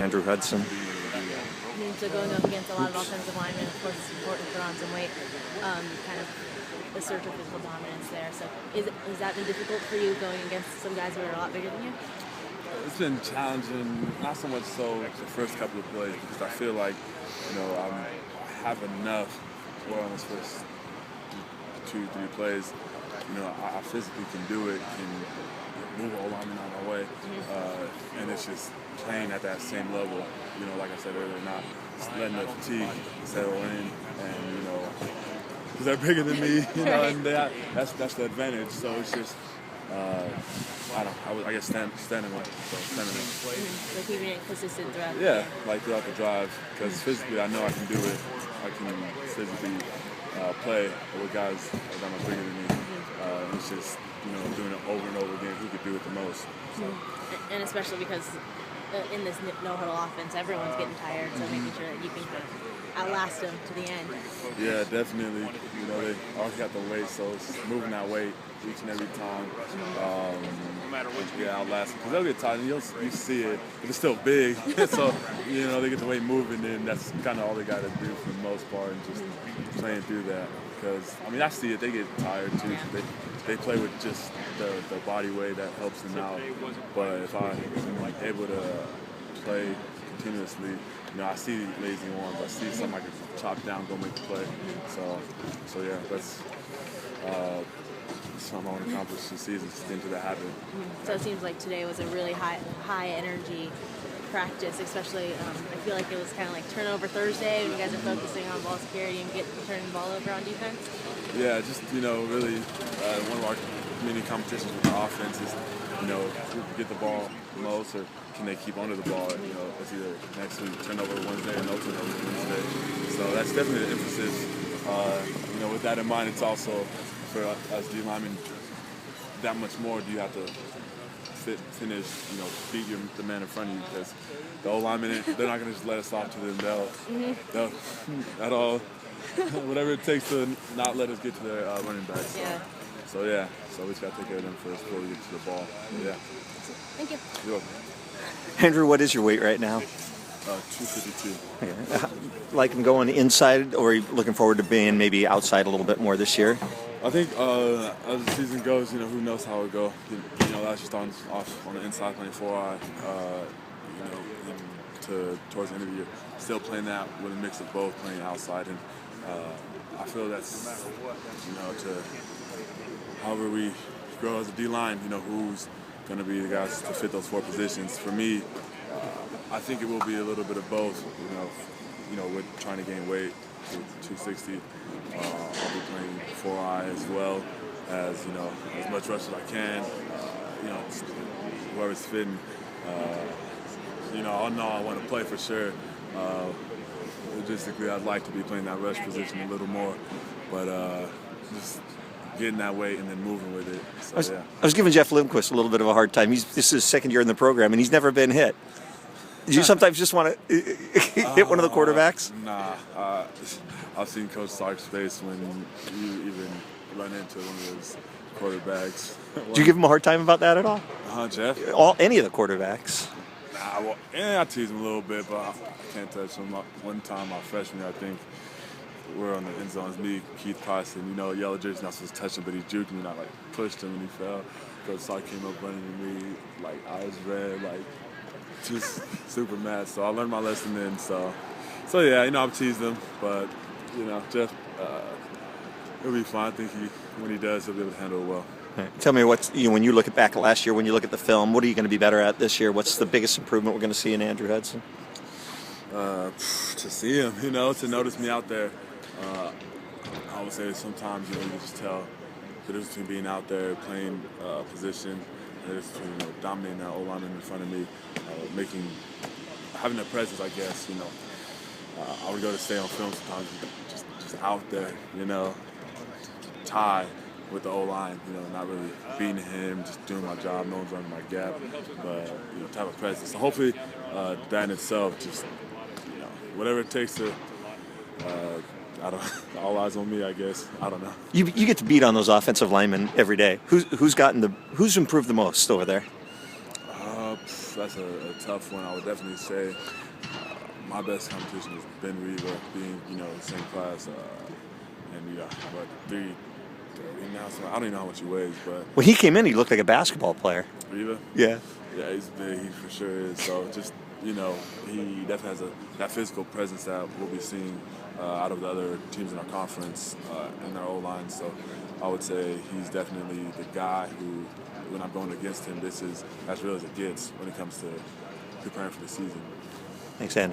Andrew Hudson. So going up against a lot of offensive linemen, of course, it's important to put on some weight. Kind of assert your physical dominance there. So has that been difficult for you going against some guys who are a lot bigger than you? It's been challenging, not so much so the first couple of plays, because I feel like, I have enough for on those first 2-3 plays. I physically can do it, can move a whole lineman out of my way, and it's just playing at that same level. Like I said earlier, not letting the fatigue settle in, and because they're bigger than me, and that's the advantage. So it's just. I guess standing up. So keeping it consistent throughout. Yeah, like throughout the drive, because physically I know I can do it. I can physically play with guys that are bigger than me. It's just doing it over and over again. Who could do it the most? And especially because in this no-huddle offense, everyone's getting tired. So making sure that you can outlast them to the end. Yeah, definitely. They already got the weight, so it's moving that weight each and every time. No matter what you get outlast them, because they'll get tired and you see it, but it's still big. So they get the weight moving, and that's kind of all they got to do for the most part, and just playing through that. Because I see it, they get tired too. So they play with just the body weight that helps them out. But if I'm able to play continuously, I see lazy ones. I see something I can chop down, go make the play. So yeah, that's something I want to accomplish this season, just into the habit. So it seems like today was a really high energy practice, especially I feel like it was kind of like turnover Thursday when you guys are focusing on ball security and turning the ball over on defense. Yeah, just really one of our community competitions with the offense is who can get the ball the most, or can they keep under the ball? It's either next week turnover Wednesday or no turnover Wednesday. So that's definitely the emphasis. With that in mind, it's also for us D linemen, that much more do you have to finish, beat the man in front of you, because the old linemen, they're not going to just let us off to them. They'll at all, whatever it takes to not let us get to their running backs. Yeah. So we just got to take care of them first before we get to the ball. Yeah. Thank you. You're welcome. Andrew, what is your weight right now? 252. Okay. Like him going inside, or are you looking forward to being maybe outside a little bit more this year? I think as the season goes, who knows how it will go. That's just off on the inside playing 4-eye, towards the end of the year. Still playing that with a mix of both, playing outside, and I feel that's to however we grow as a D-line, who's going to be the guys to fit those 4 positions. For me, I think it will be a little bit of both. With trying to gain weight to 260, I'll be playing 4-eye as well as as much rush as I can. Whoever's fitting. I'll know I want to play for sure. Logistically, I'd like to be playing that rush position a little more, but just getting that weight and then moving with it. So, I was giving Jeff Lindquist a little bit of a hard time. This is his second year in the program, and he's never been hit. Do you sometimes just want to hit one of the quarterbacks? Nah. I've seen Coach Sark's face when you even run into one of those quarterbacks. Do you give him a hard time about that at all? Jeff? Any of the quarterbacks? Nah, I tease him a little bit, but I can't touch him. One time, my freshman year, I think, we're on the end zones. Me, Keith Carson, yellow jersey, not supposed to touch him, but he juked me, and I pushed him, and he fell. Coach Sark came up running to me, eyes red, just super mad. So I learned my lesson then. So yeah, I've teased him, but Jeff, he'll be fine. I think when he does, he'll be able to handle it well. Right. Tell me when you look back at last year, when you look at the film, what are you going to be better at this year? What's the biggest improvement we're going to see in Andrew Hudson? To see him, to notice me out there. I would say sometimes you just tell the difference between being out there playing position. There's dominating that O-lineman in front of me, having a presence, I guess. I would go to stay on film sometimes, just out there, tie with the O-line, not really beating him, just doing my job, no one's running my gap, but to have a presence. So hopefully that in itself, just whatever it takes to. All eyes on me, I guess. I don't know. You get to beat on those offensive linemen every day. Who's improved the most over there? that's a tough one. I would definitely say my best competition has been Reva, being the same class, and what 330 now. So I don't even know how much he weighs, but When he came in, he looked like a basketball player. Reva. Yeah. Yeah, he's big. He for sure is. So just he definitely has that physical presence that we'll be seeing out of the other teams in our conference in their O-line. So I would say he's definitely the guy who, when I'm going against him, this is as real as it gets when it comes to preparing for the season. Thanks, Andy.